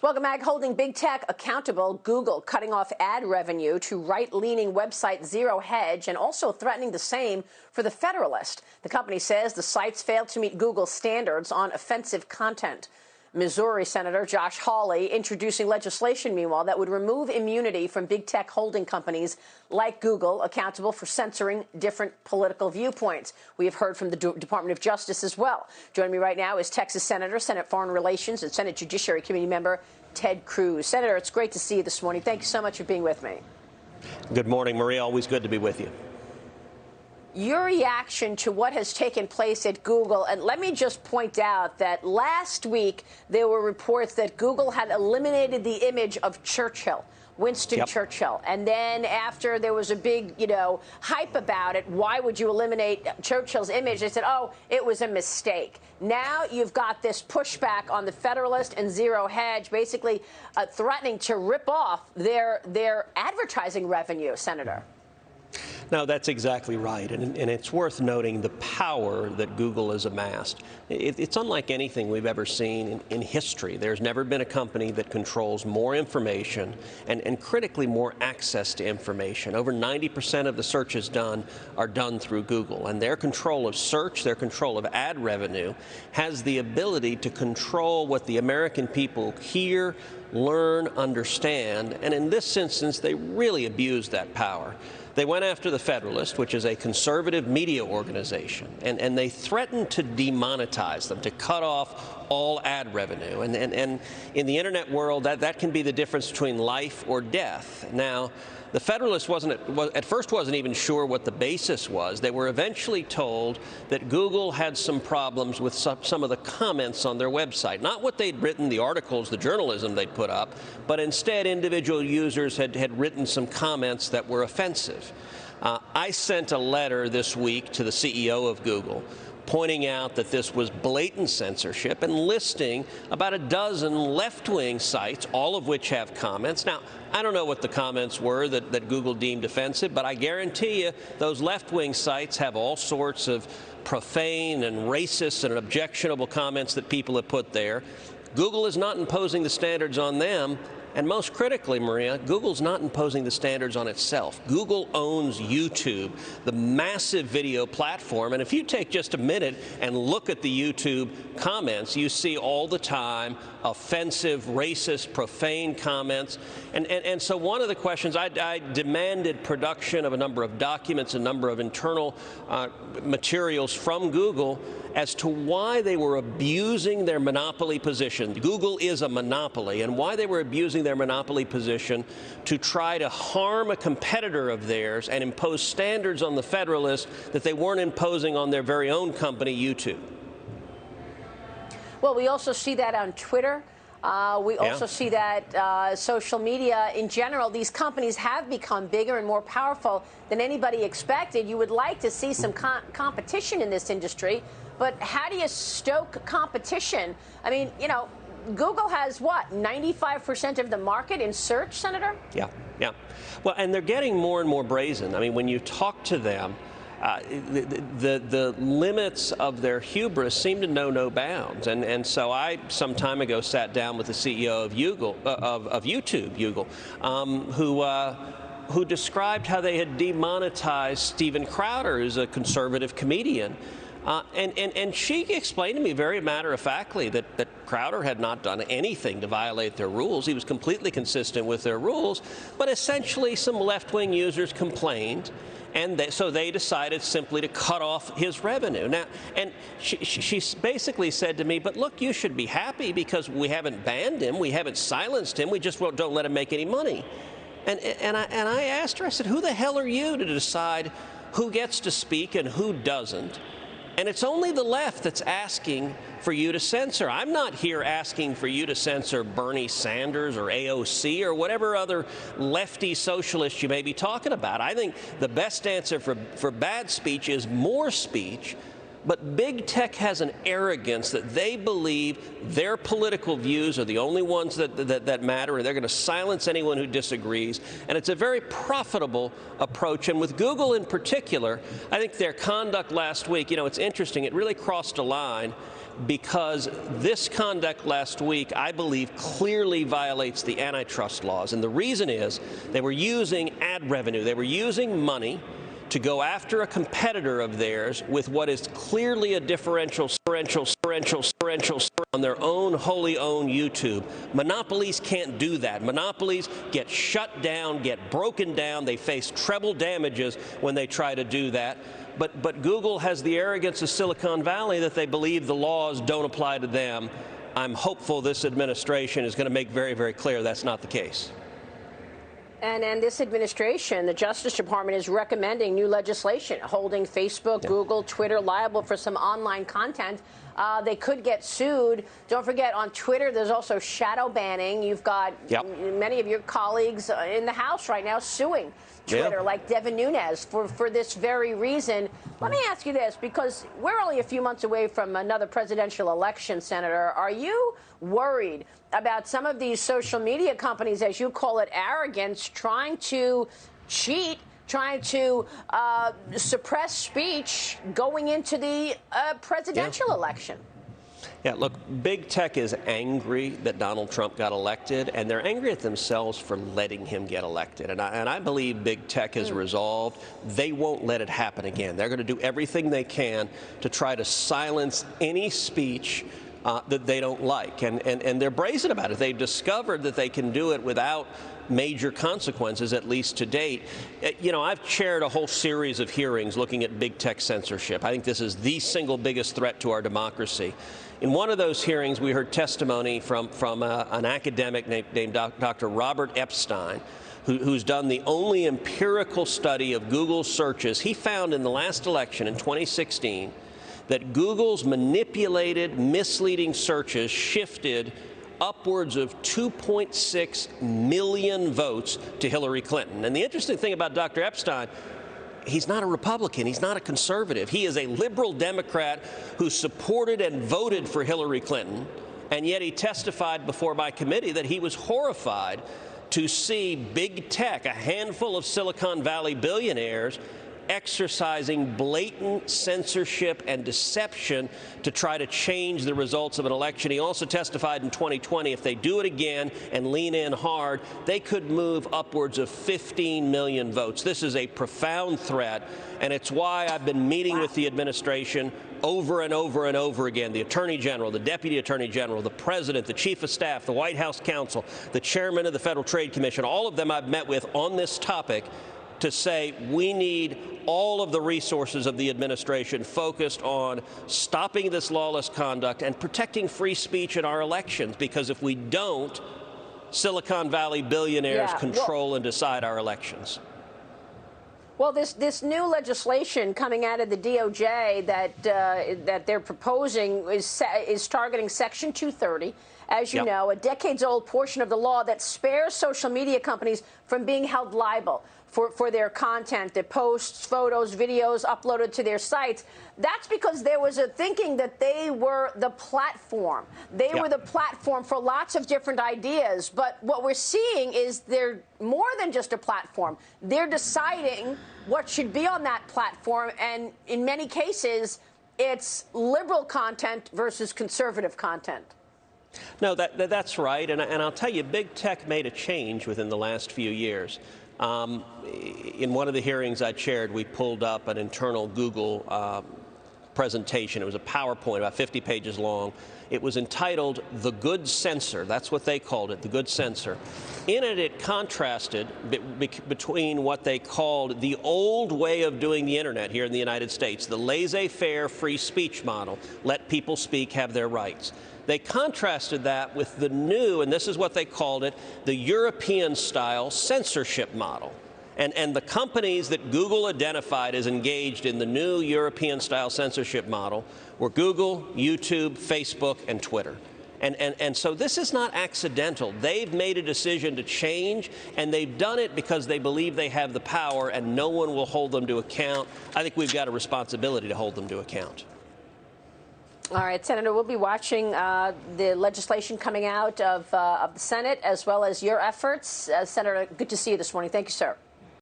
Welcome back. Holding big tech accountable, Google cutting off ad revenue to right-leaning website Zero Hedge and also threatening the same for The Federalist. The company says the sites failed to meet Google's standards on offensive content. Missouri Senator Josh Hawley introducing legislation, meanwhile, that would remove immunity from big tech holding companies like Google, accountable for censoring different political viewpoints. We have heard from the Department of Justice as well. Joining me right now is Texas Senator, Senate Foreign Relations and Senate Judiciary Committee member Ted Cruz. Senator, it's great to see you this morning. Thank you so much for being with me. Good morning, Maria. Always good to be with you. Your reaction to what has taken place at Google, and let me just point out that last week there were reports that Google had eliminated the image of Churchill, Winston Churchill. And then after there was a big, hype about it, why would you eliminate Churchill's image? They said, oh, it was a mistake. Now you've got this pushback on the Federalist and Zero Hedge, basically threatening to rip off their advertising revenue, Senator. No, that's exactly right. And it's worth noting the power that Google has amassed. It's unlike anything we've ever seen in history. There's never been a company that controls more information and critically more access to information. Over 90% of the searches done are done through Google. And their control of search, their control of ad revenue, has the ability to control what the American people hear, learn, understand. And in this instance, they really abused that power. They went after the Federalist, which is a conservative media organization, and they threatened to demonetize them, to cut off all ad revenue. And in the internet world, that can be the difference between life or death. Now, the Federalist at first wasn't even sure what the basis was. They were eventually told that Google had some problems with some of the comments on their website. Not what they'd written, the articles, the journalism they'd put up, but instead individual users had written some comments that were offensive. I sent a letter this week to the CEO of Google pointing out that this was blatant censorship and listing about a dozen left-wing sites, all of which have comments. Now, I don't know what the comments were that Google deemed offensive, but I guarantee you those left-wing sites have all sorts of profane and racist and objectionable comments that people have put there. Google is not imposing the standards on them. And most critically, Maria, Google's not imposing the standards on itself. Google owns YouTube, the massive video platform. And if you take just a minute and look at the YouTube comments, you see all the time offensive, racist, profane comments. And so one of the questions, I demanded production of a number of documents, a number of internal materials from Google as to why they were abusing their monopoly position. Google is a monopoly, and why they were abusing their monopoly position to try to harm a competitor of theirs and impose standards on the Federalist that they weren't imposing on their very own company, YouTube. Well, we also see that on Twitter. We also see that social media in general, these companies have become bigger and more powerful than anybody expected. You would like to see some competition in this industry, but how do you stoke competition? I mean, Google has what, 95% of the market in search, Senator? Yeah. Well, and they're getting more and more brazen. I mean, when you talk to them, the limits of their hubris seem to know no bounds. And so I, some time ago, sat down with the CEO of YouTube, who described how they had demonetized Steven Crowder, who's a conservative comedian. And she explained to me very matter-of-factly that Crowder had not done anything to violate their rules. He was completely consistent with their rules, but essentially some left-wing users complained, and so they decided simply to cut off his revenue. Now, and she basically said to me, but look, you should be happy because we haven't banned him, we haven't silenced him, we just don't let him make any money. And I asked her, I said, who the hell are you to decide who gets to speak and who doesn't? And it's only the left that's asking for you to censor. I'm not here asking for you to censor Bernie Sanders or AOC or whatever other lefty socialist you may be talking about. I think the best answer for bad speech is more speech. But big tech has an arrogance that they believe their political views are the only ones that matter, and they're going to silence anyone who disagrees. And it's a very profitable approach. And with Google in particular, I think their conduct last week, it's interesting, it really crossed a line because this conduct last week, I believe, clearly violates the antitrust laws. And the reason is they were using ad revenue. They were using money to go after a competitor of theirs with what is clearly a differential on their own wholly owned YouTube. Monopolies can't do that. Monopolies get shut down, get broken down. They face treble damages when they try to do that. But Google has the arrogance of Silicon Valley that they believe the laws don't apply to them. I'm hopeful this administration is going to make very, very clear that's not the case. And this administration, the Justice Department, is recommending new legislation holding Facebook, Google, Twitter liable for some online content. They could get sued. Don't forget, on Twitter, there's also shadow banning. You've got many of your colleagues in the House right now suing Twitter, like Devin Nunes, for this very reason. Let me ask you this, because we're only a few months away from another presidential election, Senator. Are you worried about some of these social media companies, as you call it, arrogance, trying to cheat, trying to suppress speech going into the presidential election? Yeah, look, big tech is angry that Donald Trump got elected, and they're angry at themselves for letting him get elected. And I believe big tech is resolved. They won't let it happen again. They're going to do everything they can to try to silence any speech that they don't like. And they're brazen about it. They've discovered that they can do it without major consequences, at least to date. You know, I've chaired a whole series of hearings looking at big tech censorship. I think this is the single biggest threat to our democracy. In one of those hearings, we heard testimony from an academic named Dr. Robert Epstein, who's done the only empirical study of Google searches. He found in the last election in 2016 that Google's manipulated, misleading searches shifted upwards of 2.6 million votes to Hillary Clinton. And the interesting thing about Dr. Epstein, he's not a Republican. He's not a conservative. He is a liberal Democrat who supported and voted for Hillary Clinton. And yet he testified before my committee that he was horrified to see big tech, a handful of Silicon Valley billionaires, exercising blatant censorship and deception to try to change the results of an election. He also testified in 2020 if they do it again and lean in hard, they could move upwards of 15 million votes. This is a profound threat, and it's why I've been meeting with the administration over and over and over again, the Attorney General, the Deputy Attorney General, the President, the Chief of Staff, the White House Counsel, the Chairman of the Federal Trade Commission, all of them I've met with on this topic to say we need all of the resources of the administration focused on stopping this lawless conduct and protecting free speech in our elections, because if we don't, Silicon Valley billionaires control and decide our elections. Well, this new legislation coming out of the DOJ that they're proposing is targeting Section 230, as you know, a decades-old portion of the law that spares social media companies from being held liable for their content, their posts, photos, videos uploaded to their sites. That's because there was a thinking that they were the platform. They were the platform for lots of different ideas. But what we're seeing is they're more than just a platform. They're deciding what should be on that platform. And in many cases, it's liberal content versus conservative content. No, that's right. And I'll tell you, big tech made a change within the last few years. In one of the hearings I chaired, we pulled up an internal Google presentation. It was a PowerPoint, about 50 pages long. It was entitled The Good Censor. That's what they called it, The Good Censor. In it, it contrasted between what they called the old way of doing the internet here in the United States, the laissez-faire free speech model, let people speak, have their rights. They contrasted that with the new, and this is what they called it, the European-style censorship model. And the companies that Google identified as engaged in the new European-style censorship model were Google, YouTube, Facebook, and Twitter. And so this is not accidental. They've made a decision to change, and they've done it because they believe they have the power, and no one will hold them to account. I think we've got a responsibility to hold them to account. All right, Senator, we'll be watching the legislation coming out of the Senate, as well as your efforts. Senator, good to see you this morning. Thank you, sir.